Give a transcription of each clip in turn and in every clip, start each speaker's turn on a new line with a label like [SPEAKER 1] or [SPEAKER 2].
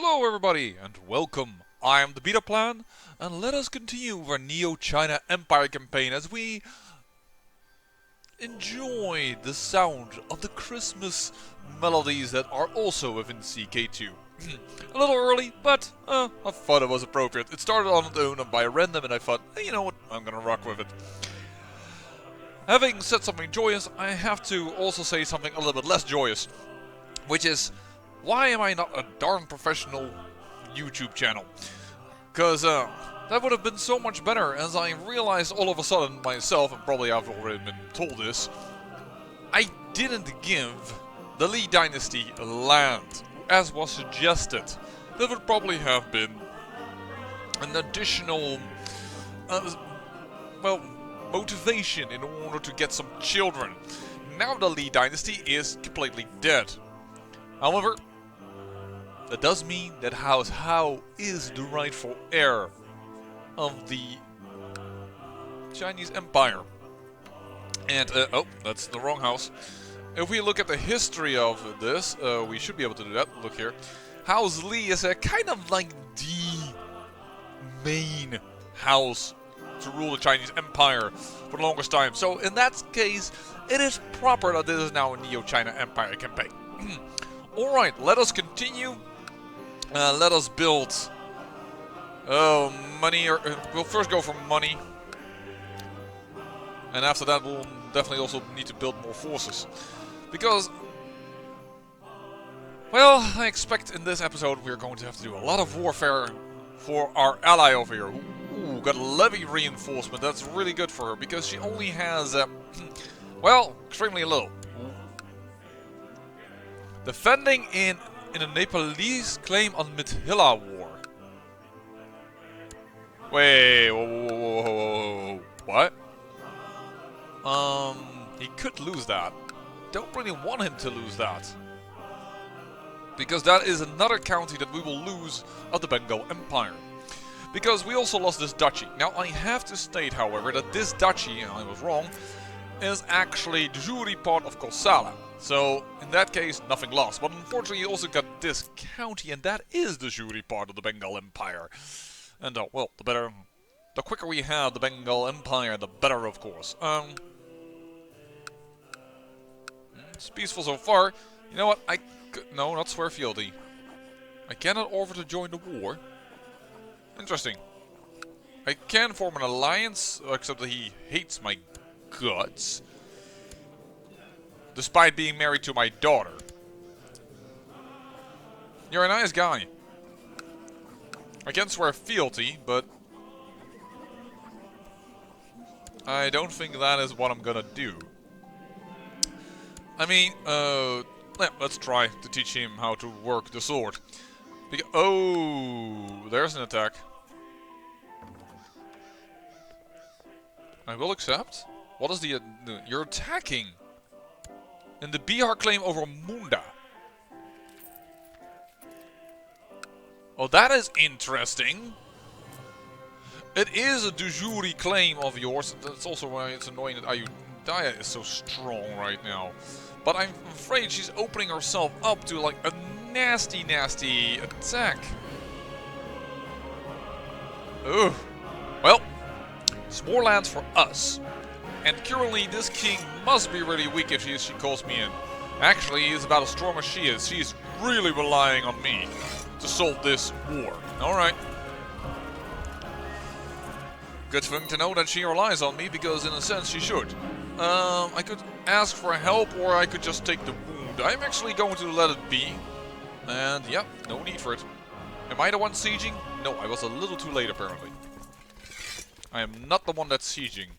[SPEAKER 1] Hello everybody and welcome. I am the Beta Plan and let us continue with our Neo-China Empire campaign as we enjoy the sound of the Christmas melodies that are also within CK2. A little early, but I thought it was appropriate. It started on its own and by random and I thought, hey, you know what, I'm gonna rock with it. Having said something joyous, I have to also say something a little bit less joyous, which is, why am I not a darn professional YouTube channel? Because that would have been so much better, as I realized all of a sudden myself, and probably I've already been told this, I didn't give the Lee dynasty land, as was suggested. That would probably have been an additional, motivation in order to get some children. Now the Lee dynasty is completely dead. However, that does mean that House Hao is the rightful heir of the Chinese Empire. And, oh, that's the wrong house. If we look at the history of this, we should be able to do that. Look here. House Lee is kind of like the main house to rule the Chinese Empire for the longest time. So, in that case, it is proper that this is now a Neo-China Empire campaign. Alright, let us continue. Let us build money, or we'll first go for money. And after that we'll definitely also need to build more forces. Because, well, I expect in this episode we're going to have to do a lot of warfare for our ally over here. Ooh, got a levy reinforcement, that's really good for her, because she only has, well, extremely little. Defending in a Nepalese claim on Mithila War. Wait, whoa, what? He could lose that. Don't really want him to lose that. Because that is another county that we will lose of the Bengal Empire. Because we also lost this duchy. Now I have to state, however, that this duchy, and I was wrong, is actually the jure part of Kosala. So, in that case, nothing lost. But unfortunately, you also got this county, and that is the jure part of the Bengal Empire. And, well, the quicker we have the Bengal Empire, the better, of course. It's peaceful so far. You know what? No, not swear fealty. I cannot offer to join the war. Interesting. I can form an alliance, except that he hates my guts. Despite being married to my daughter. You're a nice guy. I can swear fealty, but I don't think that is what I'm gonna do. I mean, let's try to teach him how to work the sword. Oh, there's an attack. I will accept. What is the... you're attacking. And the Bihar claim over Munda. Oh, that is interesting. It is a de jure claim of yours. That's also why it's annoying that Ayutthaya is so strong right now. But I'm afraid she's opening herself up to like a nasty, nasty attack. Ugh. Well, it's more lands for us. And currently, this king must be really weak if she calls me in. Actually, he's about as strong as she is. She's really relying on me to solve this war. Alright. Good thing to know that she relies on me, because in a sense she should. I could ask for help, or I could just take the wound. I'm actually going to let it be. And yeah, no need for it. Am I the one sieging? No, I was a little too late apparently. I am not the one that's sieging.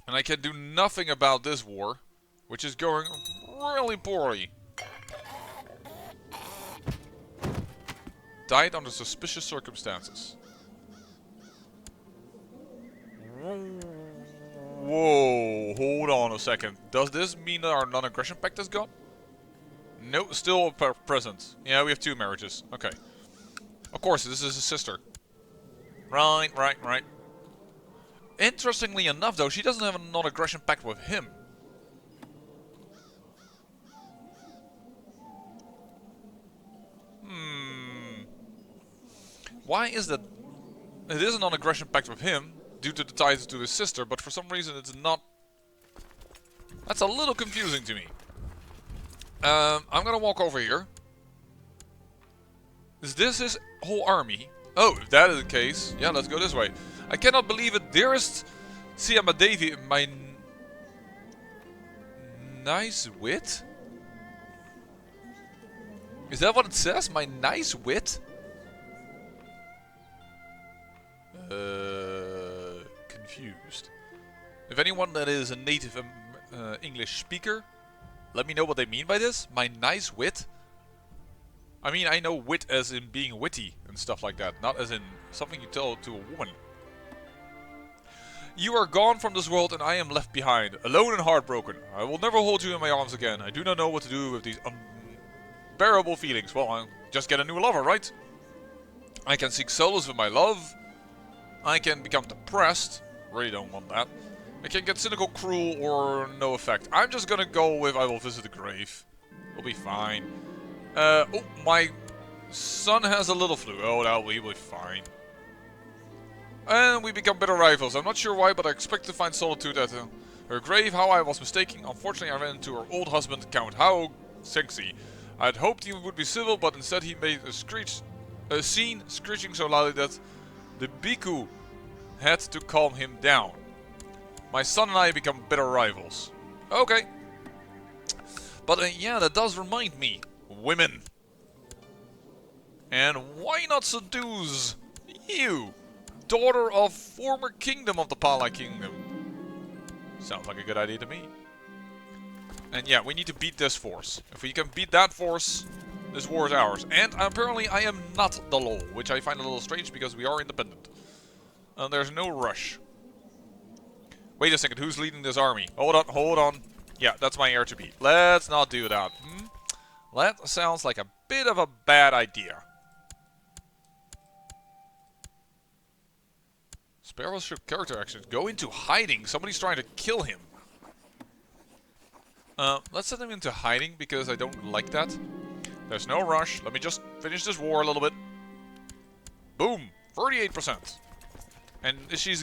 [SPEAKER 1] And I can do nothing about this war, which is going really poorly. Died under suspicious circumstances. Whoa, hold on a second. Does this mean that our non-aggression pact is gone? No, still present. Yeah, we have 2 marriages. Okay. Of course, this is his sister. Right. Interestingly enough, though, she doesn't have a non-aggression pact with him. Why is that? It is a non-aggression pact with him, due to the ties to his sister, but for some reason it's not. That's a little confusing to me. I'm gonna walk over here. Is this his whole army? Oh, if that is the case, yeah, let's go this way. I cannot believe it, dearest Siamadevi, my nice wit? Is that what it says? My nice wit? Confused. If anyone that is a native English speaker, let me know what they mean by this. My nice wit? I mean, I know wit as in being witty and stuff like that, not as in something you tell to a woman. You are gone from this world and I am left behind, alone and heartbroken. I will never hold you in my arms again. I do not know what to do with these unbearable feelings. Well, I'll just get a new lover, right? I can seek solace with my love. I can become depressed. Really don't want that. I can get cynical, cruel, or no effect. I'm just gonna go with I will visit the grave. We'll be fine. Oh, my son has a little flu. Oh, that will be fine. And we become bitter rivals. I'm not sure why, but I expect to find solitude at her grave. How I was mistaken. Unfortunately, I ran into her old husband, Count How Sexy. I'd hoped he would be civil, but instead he made a scene, screeching so loudly that the Bhikkhu had to calm him down. My son and I become bitter rivals. Okay. But yeah, that does remind me. Women. And why not seduce you? Daughter of former kingdom of the Pala Kingdom. Sounds like a good idea to me. And yeah, we need to beat this force. If we can beat that force, this war is ours. And apparently I am not the law, which I find a little strange because we are independent. And there's no rush. Wait a second, who's leading this army? Hold on, hold on. Yeah, that's my heir to be. Let's not do that. That sounds like a bit of a bad idea. Sparrow's character actions. Go into hiding. Somebody's trying to kill him. Let's send him into hiding because I don't like that. There's no rush. Let me just finish this war a little bit. Boom! 38%. And is she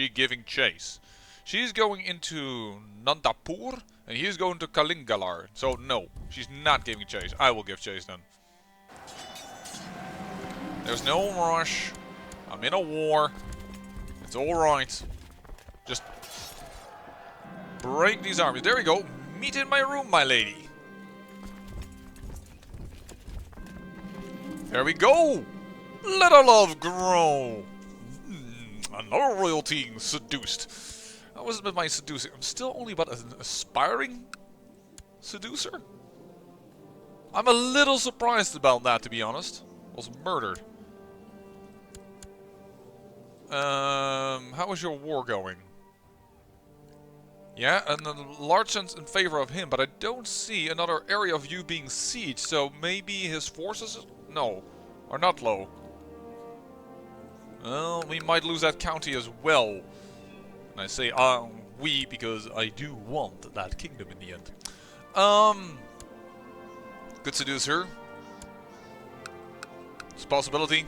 [SPEAKER 1] giving chase? She's going into Nandapur and he's going to Kalingalar. So no, she's not giving chase. I will give chase then. There's no rush. I'm in a war. It's alright. Just break these armies. There we go. Meet in my room, my lady. There we go. Let our love grow. Another royalty seduced. How was it with my seducing? I'm still only but an aspiring seducer? I'm a little surprised about that, to be honest. Was murdered. How is your war going? Yeah, and a large sense in favor of him, but I don't see another area of you being sieged, so maybe his forces, no, are not low. Well, we might lose that county as well. And I say we because I do want that kingdom in the end. Good seducer. It's a possibility.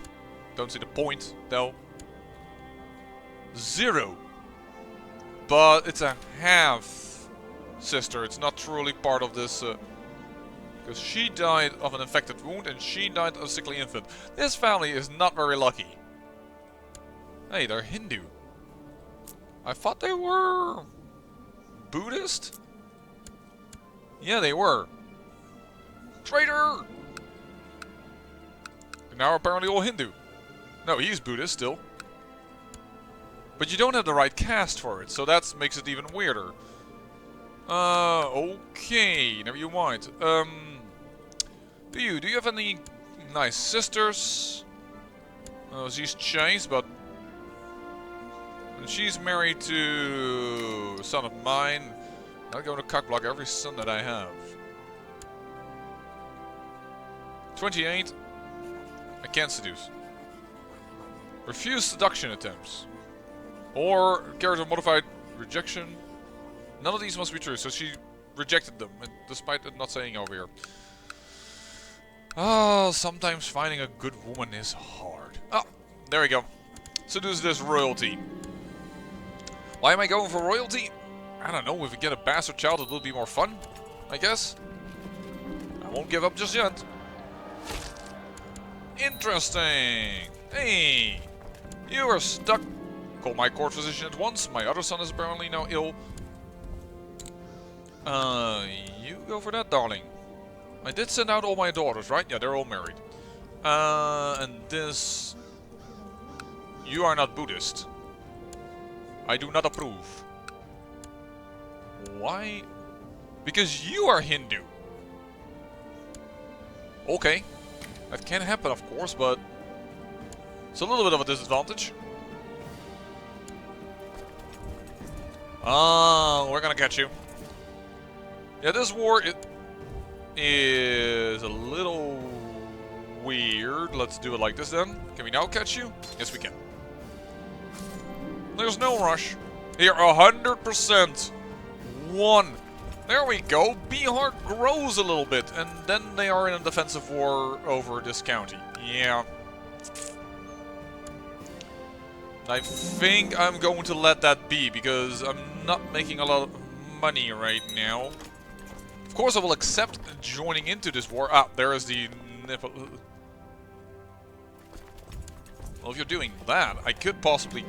[SPEAKER 1] Don't see the point, though. 0. But it's a half sister. It's not truly part of this. Because she died of an infected wound and she died of a sickly infant. This family is not very lucky. Hey, they're Hindu. I thought they were Buddhist? Yeah, they were. Traitor! And now apparently all Hindu. No, he's Buddhist still. But you don't have the right caste for it, so that makes it even weirder. Okay, never you mind. Do you have any nice sisters? She's Chinese, but she's married to a son of mine. I'm going to cockblock every son that I have. 28. I can't seduce. Refuse seduction attempts. Or character modified rejection. None of these must be true, so she rejected them, despite it not saying over here. Oh, sometimes finding a good woman is hard. Oh, there we go. Seduce this royalty. Why am I going for royalty? I don't know. If we get a bastard child, it will be more fun, I guess. I won't give up just yet. Interesting. Hey, you are stuck. Call my court physician at once. My other son is apparently now ill. You go for that, darling. I did send out all my daughters, right? Yeah, they're all married. And this... You are not Buddhist. I do not approve. Why? Because you are Hindu. Okay. That can happen, of course, but... It's a little bit of a disadvantage. We're gonna catch you. Yeah, this war is a little weird. Let's do it like this then. Can we now catch you? Yes, we can. There's no rush. Here, 100%. 1. There we go. Bihar grows a little bit, and then they are in a defensive war over this county. Yeah. I think I'm going to let that be, because I'm not making a lot of money right now. Of course, I will accept joining into this war. Ah, there is the nipple. Well, if you're doing that, I could possibly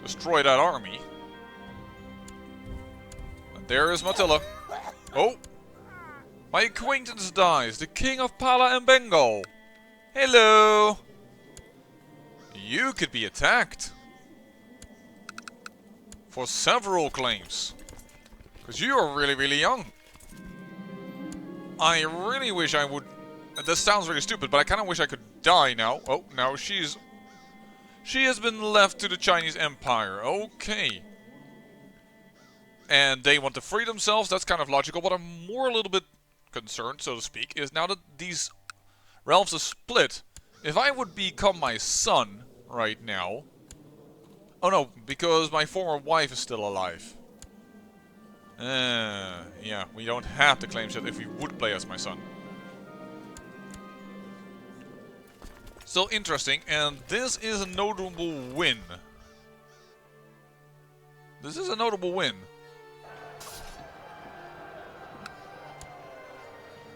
[SPEAKER 1] destroy that army. And there is Matilla. Oh! My acquaintance dies, the king of Pala and Bengal. Hello! You could be attacked. For several claims. Because you are really, really young. I really wish I would... This sounds really stupid, but I kind of wish I could die now. Oh, now she has been left to the Chinese Empire. Okay. And they want to free themselves. That's kind of logical. But I'm more a little bit concerned, so to speak, is now that these realms are split, if I would become my son right now... Oh no, because my former wife is still alive. Yeah, we don't have the claim set if we would play as my son. Still interesting, and this is a notable win. This is a notable win.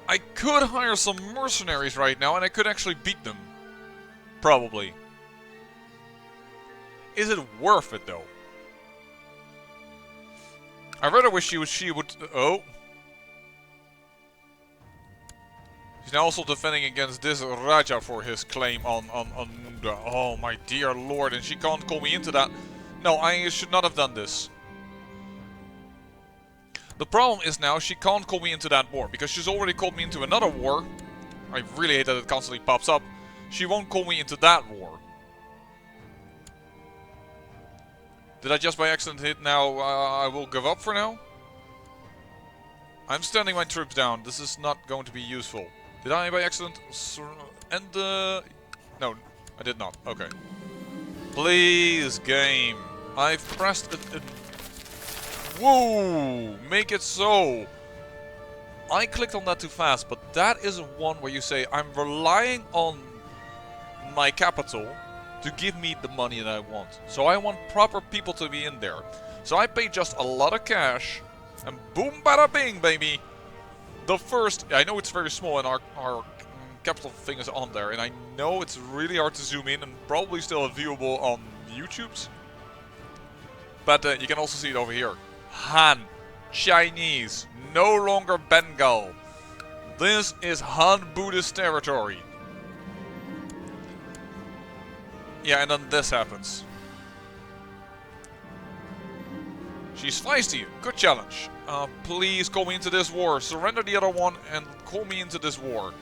[SPEAKER 1] I could hire some mercenaries right now, and I could actually beat them. Probably. Is it worth it, though? I rather wish she would... Oh. He's now also defending against this Raja for his claim on oh my dear lord, and she can't call me into that. No, I should not have done this. The problem is now she can't call me into that war, because she's already called me into another war. I really hate that it constantly pops up. She won't call me into that war. Did I just by accident hit now? I will give up for now. I'm standing my troops down. This is not going to be useful. Did I by accident end the... No, I did not. Okay. Please, game. I've pressed it. Whoa! Make it so. I clicked on that too fast, but that is one where you say, I'm relying on my capital to give me the money that I want. So I want proper people to be in there. So I pay just a lot of cash, and boom bada bing, baby. The first, I know it's very small and our capital thing is on there, and I know it's really hard to zoom in and probably still viewable on YouTube's. But you can also see it over here. Han, Chinese, no longer Bengal. This is Han Buddhist territory. Yeah, and then this happens. She's feisty. Good challenge. Please call me into this war. Surrender the other one and call me into this war.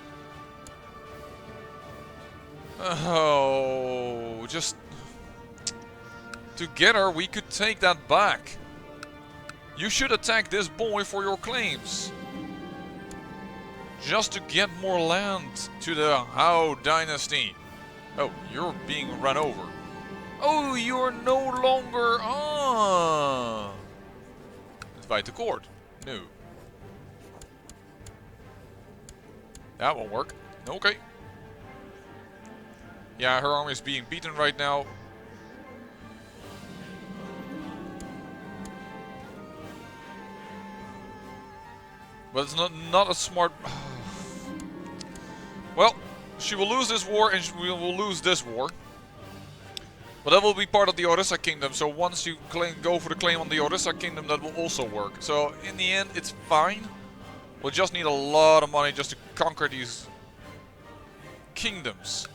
[SPEAKER 1] Oh, just... Together we could take that back. You should attack this boy for your claims. Just to get more land to the Hao dynasty. Oh, you're being run over. Oh, you're no longer... Ah. Invite to court. No. That won't work. Okay. Yeah, her army is being beaten right now. But it's not a smart... Well, she will lose this war and we will lose this war. But that will be part of the Orissa Kingdom, so once you go for the claim on the Orissa Kingdom, that will also work. So in the end, it's fine. We'll just need a lot of money just to conquer these kingdoms.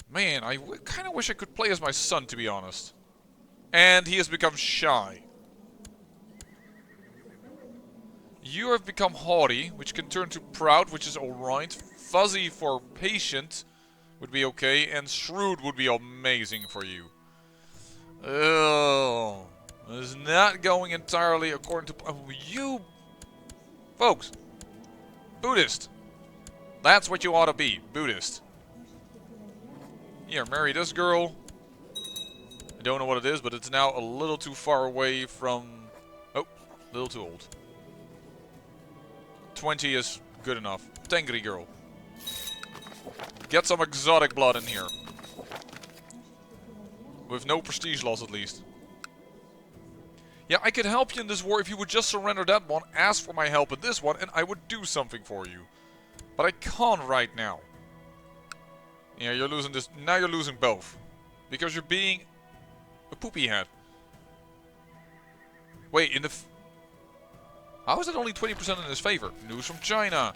[SPEAKER 1] Man, I kind of wish I could play as my son, to be honest. And he has become shy. You have become haughty, which can turn to proud, which is alright. Fuzzy for patient would be okay, and shrewd would be amazing for you. Oh, it's not going entirely according to... you... Folks. Buddhist. That's what you ought to be. Buddhist. Here, marry this girl. I don't know what it is, but it's now a little too far away from... Oh, a little too old. 20 is good enough. Tengri girl. Get some exotic blood in here. With no prestige loss, at least. Yeah, I could help you in this war if you would just surrender that one, ask for my help in this one, and I would do something for you. But I can't right now. Yeah, you're losing this. Now you're losing both. Because you're being a poopy head. Wait, in the... How is it only 20% in his favor? News from China.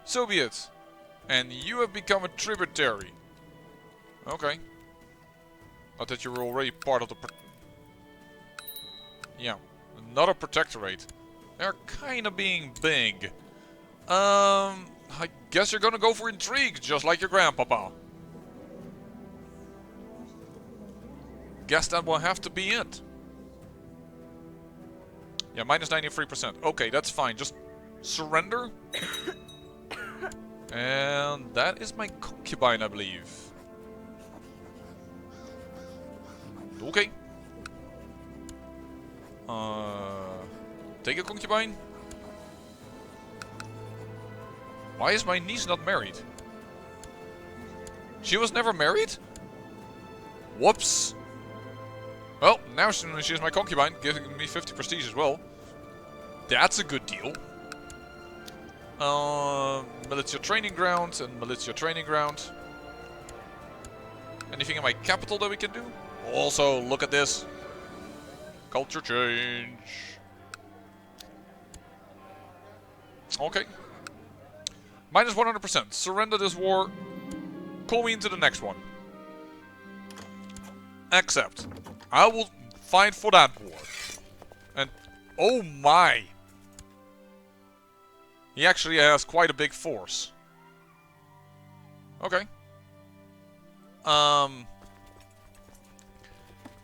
[SPEAKER 1] Soviets. And you have become a tributary. Okay. Not that you were already part of the... Yeah. Another protectorate. They're kind of being big. I guess you're gonna go for intrigue, just like your grandpapa. Guess that will have to be it. Yeah, minus 93%. Okay, that's fine. Just surrender. And that is my concubine, I believe. Okay. Take a concubine. Why is my niece not married? She was never married? Whoops. Well, now she's my concubine, giving me 50 prestige as well. That's a good deal. Militia training ground and militia training ground. Anything in my capital that we can do? Also, look at this. Culture change. Okay. Minus 100%. Surrender this war. Call me into the next one. Accept. I will fight for that war. And oh my. He actually has quite a big force. Okay. I'm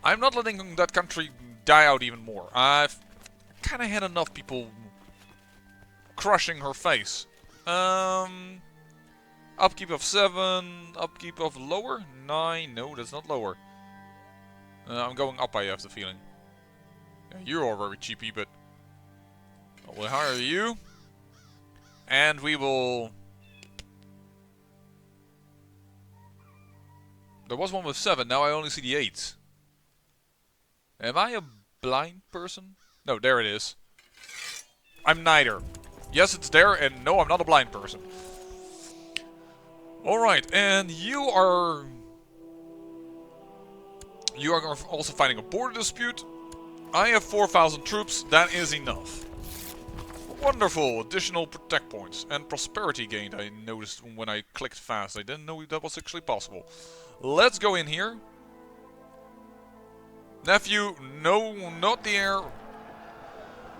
[SPEAKER 1] not letting that country die out even more. I've kind of had enough people crushing her face. Upkeep of 7, upkeep of lower? 9, no, that's not lower. I'm going up, I have the feeling. Yeah, you are very cheapy, but we'll hire you. And we will... There was one with 7, now I only see the 8. Am I a blind person? No, there it is. I'm neither. Yes, it's there, and no, I'm not a blind person. Alright, and you are also fighting a border dispute. I have 4,000 troops, that is enough. Wonderful, additional protect points and prosperity gained. I noticed when I clicked fast, I didn't know that was actually possible. Let's go in here. Nephew, no, not the heir.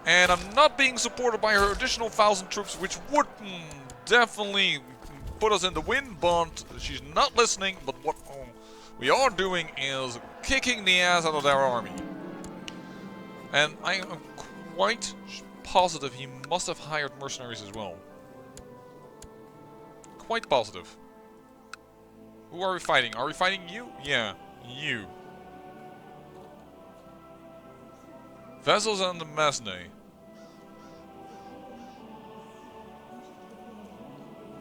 [SPEAKER 1] And I'm not being supported by her additional 1,000 troops, which would definitely put us in the win, but she's not listening. But what we are doing is kicking the ass out of their army. And I am quite positive he must have hired mercenaries as well. Quite positive. Who are we fighting? Are we fighting you? Yeah, you. Vessels and the Mesne.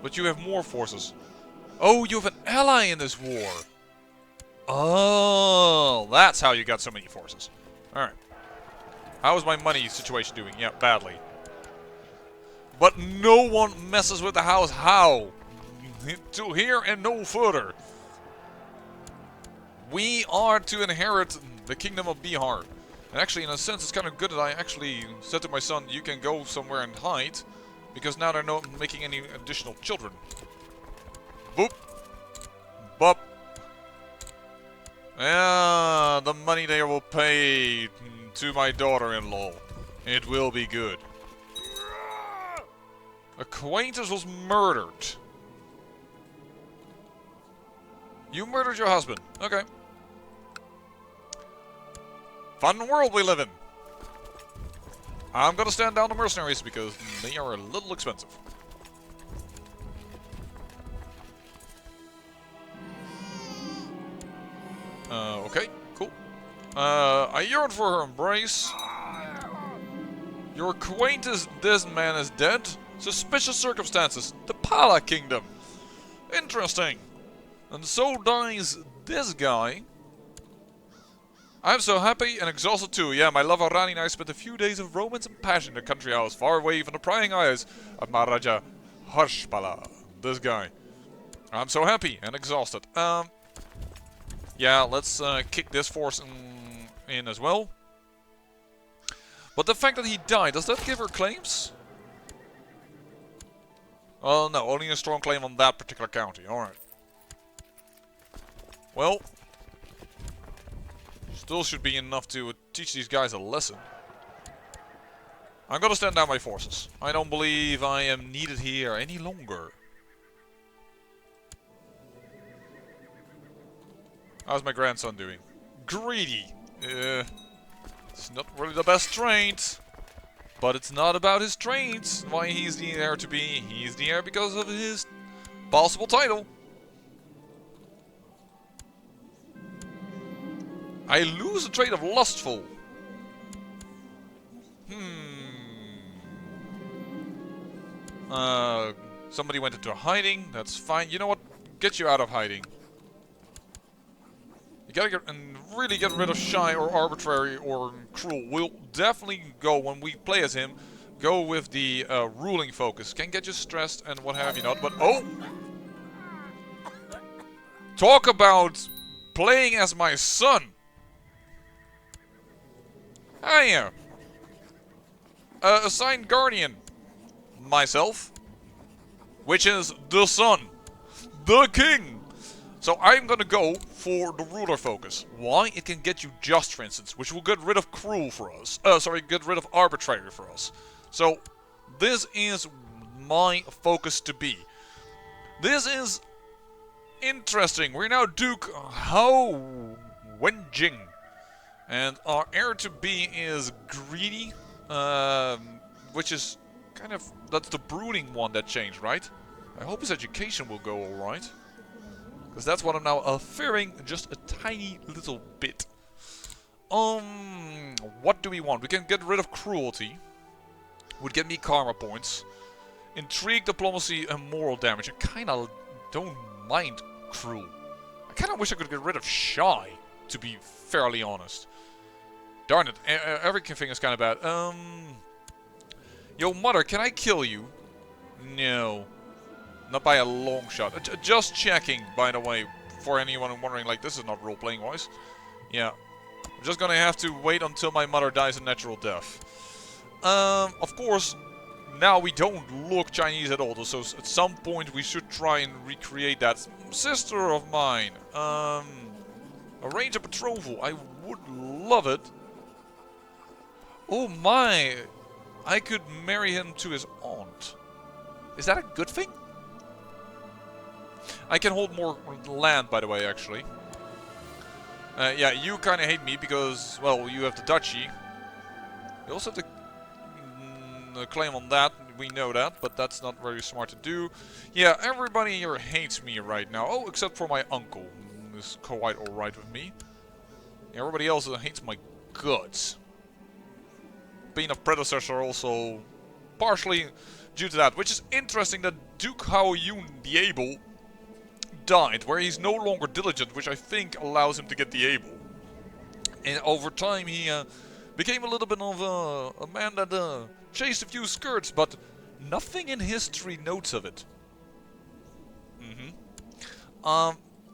[SPEAKER 1] But you have more forces. Oh, you have an ally in this war. Oh, that's how you got so many forces. Alright. How is my money situation doing? Yeah, badly. But no one messes with the house. How? To here and no further. We are to inherit the kingdom of Bihar. And actually, in a sense, it's kind of good that I actually said to my son, you can go somewhere and hide. Because now they're not making any additional children. Boop. Bop. Yeah, the money they will pay to my daughter-in-law. It will be good. Acquaintance was murdered. You murdered your husband. Okay. Fun world we live in. I'm gonna stand down the mercenaries because they are a little expensive. Okay, cool. I yearn for her embrace. Your acquaintance, this man is dead. Suspicious circumstances. The Pala Kingdom. Interesting. And so dies this guy. I'm so happy and exhausted too. Yeah, my love Rani and I spent a few days of romance and passion in the country house, far away from the prying eyes of Maharaja Harshpala. This guy. I'm so happy and exhausted. Yeah, let's kick this force in as well. But the fact that he died, does that give her claims? Oh no, only a strong claim on that particular county. Alright. Well, still should be enough to teach these guys a lesson. I'm gonna stand down my forces. I don't believe I am needed here any longer. How's my grandson doing? Greedy. It's not really the best trained. But it's not about his traits why he's the heir to be. He's the heir because of his possible title. I lose the trait of lustful. Somebody went into hiding. That's fine. You know what? Get you out of hiding. You gotta get and really get rid of shy or arbitrary or cruel. We'll definitely go when we play as him. Go with the ruling focus. Can get you stressed and what have you not. But oh, talk about playing as my son. Hiya. Assigned guardian. Myself. Which is the son. The king. So I'm gonna go for the ruler focus. Why? It can get you just, for instance, which will get rid of cruel for us. Get rid of arbitrary for us. So this is my focus to be. This is interesting. We're now Duke Hao Wenjing. And our heir to be is greedy. Which is kind of, that's the brooding one that changed, right? I hope his education will go alright. Because that's what I'm now fearing just a tiny little bit. What do we want? We can get rid of cruelty. Would get me karma points. Intrigue, diplomacy, and moral damage. I kind of don't mind cruel. I kind of wish I could get rid of shy, to be fairly honest. Darn it, everything is kind of bad. Yo, mother, can I kill you? No. Not by a long shot. Just checking, by the way, for anyone wondering, like, this is not role-playing wise. Yeah. I'm just gonna have to wait until my mother dies a natural death. Of course, now we don't look Chinese at all, so at some point we should try and recreate that. Sister of mine. Arrange a betrothal. I would love it. Oh my. I could marry him to his aunt. Is that a good thing? I can hold more land, by the way, actually. Yeah, you kind of hate me because, well, you have the duchy. You also have the claim on that. We know that, but that's not very smart to do. Yeah, everybody here hates me right now. Oh, except for my uncle. Who's quite alright with me. Everybody else hates my guts. Being a predecessor also partially due to that. Which is interesting that Duke Hao Yun the Able died, where he's no longer diligent, which I think allows him to get the Able. And over time he became a little bit of a man that chased a few skirts, but nothing in history notes of it.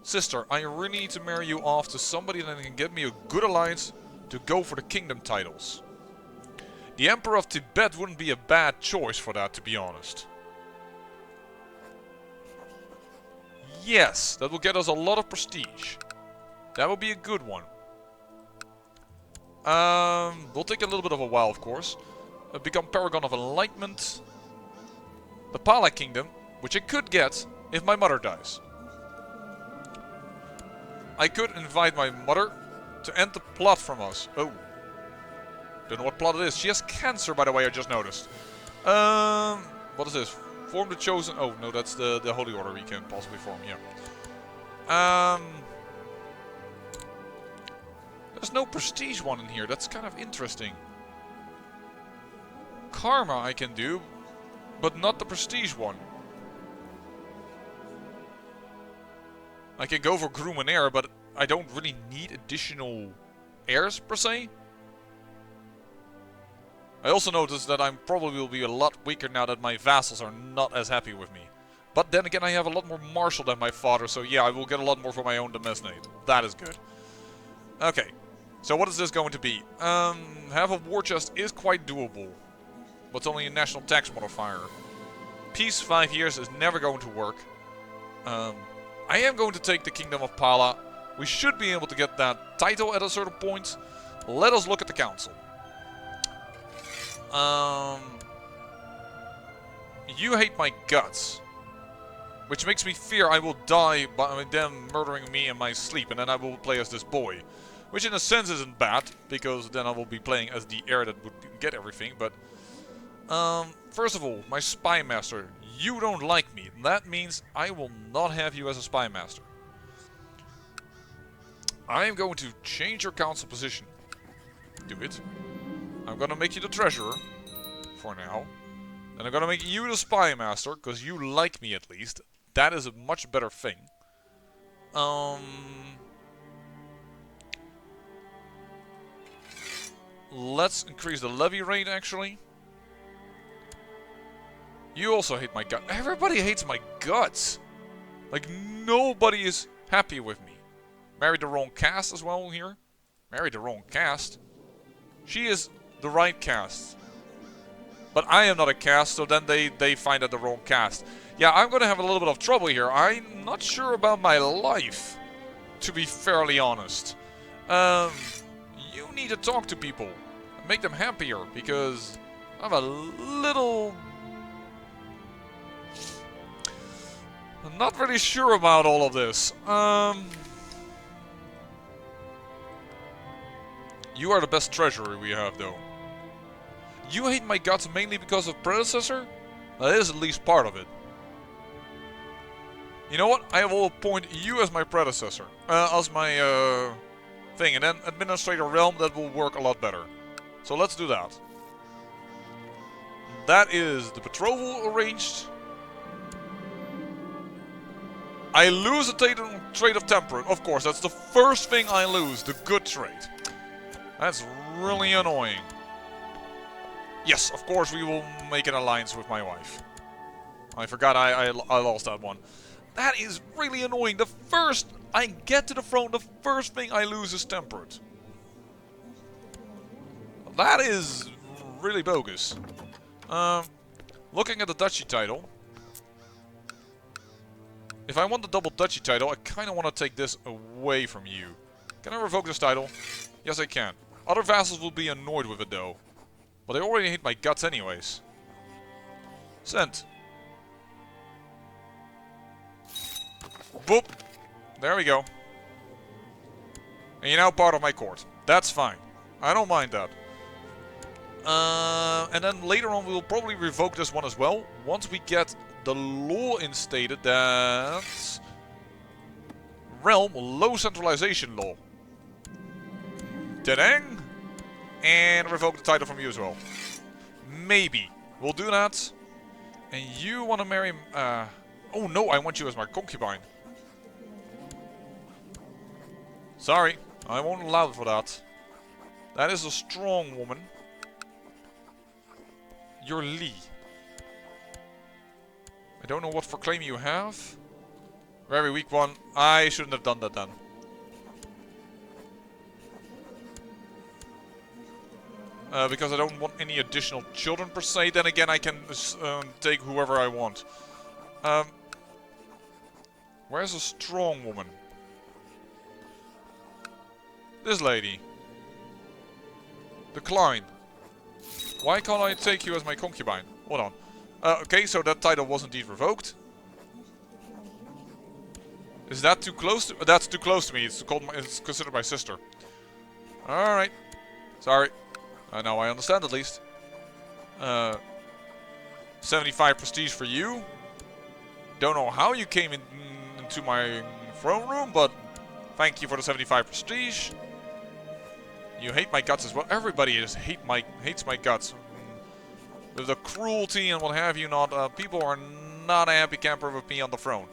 [SPEAKER 1] Sister, I really need to marry you off to somebody that can get me a good alliance to go for the kingdom titles. The Emperor of Tibet wouldn't be a bad choice for that, to be honest. Yes, that will get us a lot of prestige. That would be a good one. We'll take a little bit of a while, of course. Become Paragon of Enlightenment. The Pala Kingdom, which I could get if my mother dies. I could invite my mother to end the plot from us. Oh. Don't know what plot it is. She has cancer, by the way, I just noticed. What is this? Form the chosen... Oh, no, that's the Holy Order we can possibly form, yeah. There's no prestige one in here. That's kind of interesting. Karma I can do, but not the prestige one. I can go for groom and heir, but I don't really need additional heirs, per se. I also noticed that I probably will be a lot weaker now that my vassals are not as happy with me. But then again, I have a lot more martial than my father, so yeah, I will get a lot more for my own domesticate. That is good. Okay, so what is this going to be? Half a war chest is quite doable, but it's only a national tax modifier. Peace 5 years is never going to work. I am going to take the Kingdom of Pala. We should be able to get that title at a certain point. Let us look at the council. You hate my guts. Which makes me fear I will die by them murdering me in my sleep. And then I will play as this boy. Which in a sense isn't bad. Because then I will be playing as the heir that would get everything. But first of all, my spy master. You don't like me. That means I will not have you as a spy master. I am going to change your council position. Do it. I'm going to make you the treasurer. For now. And I'm going to make you the spy master. Because you like me at least. That is a much better thing. Let's increase the levy rate actually. You also hate my guts. Everybody hates my guts. Like, nobody is happy with me. Married the wrong caste as well here. Married the wrong caste. She is the right caste. But I am not a caste, so then they find out the wrong caste. Yeah, I'm going to have a little bit of trouble here. I'm not sure about my life, to be fairly honest. You need to talk to people. And make them happier, because I'm a little... I'm not really sure about all of this. You are the best treasurer we have, though. You hate my guts mainly because of predecessor? That is at least part of it. You know what? I will appoint you as my predecessor. As my thing. And then Administrator Realm, that will work a lot better. So let's do that. That is the betrothal arranged. I lose a trait of temperate. Of course, that's the first thing I lose. The good trait. That's really annoying. Yes, of course we will make an alliance with my wife. I forgot I lost that one. That is really annoying. The first I get to the throne, the first thing I lose is temperate. That is really bogus. Looking at the duchy title. If I want the double duchy title, I kind of want to take this away from you. Can I revoke this title? Yes, I can. Other vassals will be annoyed with it, though. But they already hate my guts anyways. Sent. Boop. There we go. And you're now part of my court. That's fine. I don't mind that. And then later on we will probably revoke this one as well. Once we get the law instated that... Realm low centralization law. Ta-dang! And revoke the title from you as well. Maybe. We'll do that. And you want to marry... oh no, I want you as my concubine. Sorry, I won't allow for that. That is a strong woman. You're Lee. I don't know what for claim you have. Very weak one. I shouldn't have done that then. Because I don't want any additional children per se. Then again, I can take whoever I want. Where's a strong woman? This lady. Decline. Why can't I take you as my concubine? Hold on. Okay, so that title was indeed revoked. Is that too close to... That's too close to me. It's considered my sister. Alright. Sorry. Now I understand at least. 75 prestige for you. Don't know how you came into my throne room, but thank you for the 75 prestige. You hate my guts as well. Everybody hates my guts. With the cruelty and what have you not, people are not a happy camper with me on the throne.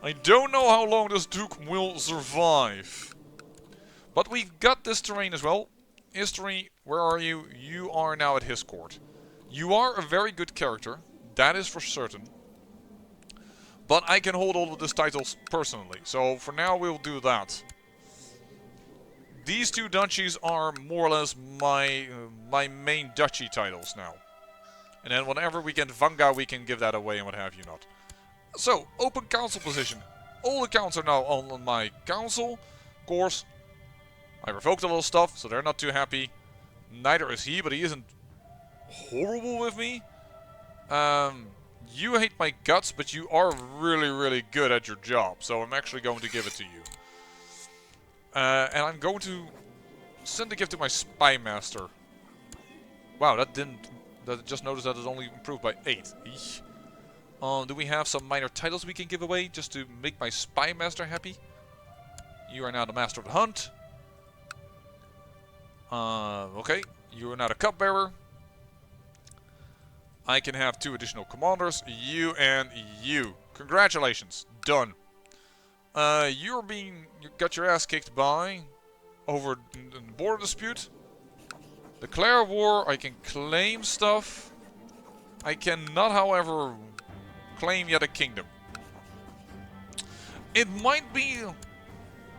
[SPEAKER 1] I don't know how long this Duke will survive. But we've got this terrain as well. History, where are you? You are now at his court. You are a very good character. That is for certain. But I can hold all of these titles personally. So for now we'll do that. These two duchies are more or less my main duchy titles now. And then whenever we get Vanga, we can give that away and what have you not. So, open council position. All the counts are now on my council. Of course, I revoked a little stuff, so they're not too happy. Neither is he, but he isn't horrible with me. You hate my guts, but you are really, really good at your job. So I'm actually going to give it to you. And I'm going to send a gift to my spy master. Wow, that just noticed that it only improved by 8. Eesh. Do we have some minor titles we can give away just to make my spy master happy? You are now the master of the hunt. Okay, you are now the cupbearer. I can have 2 additional commanders, you and you. Congratulations, done. You got your ass kicked by over the border dispute. Declare war. I can claim stuff. I cannot, however, claim yet a kingdom. It might be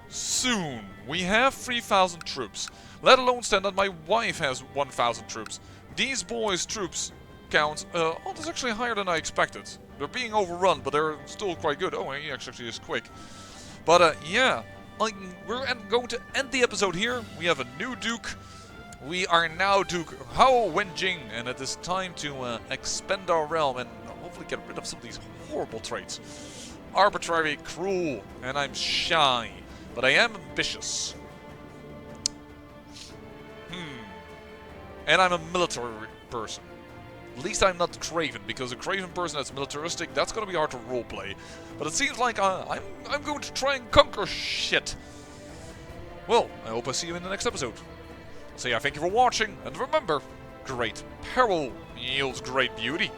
[SPEAKER 1] soon. We have 3,000 troops. Let alone stand that my wife has 1,000 troops. These boys' troops count. Oh, that's actually higher than I expected. They're being overrun, but they're still quite good. Oh, he actually is quick. But yeah, we're going to end the episode here. We have a new Duke. We are now Duke Hao Wenjing, and it is time to expand our realm and hopefully get rid of some of these horrible traits. Arbitrary, cruel, and I'm shy, but I am ambitious. And I'm a military person. At least I'm not Craven, because a Craven person that's militaristic, that's going to be hard to roleplay. But it seems like I'm going to try and conquer shit. Well, I hope I see you in the next episode. So yeah, thank you for watching, and remember, great peril yields great beauty.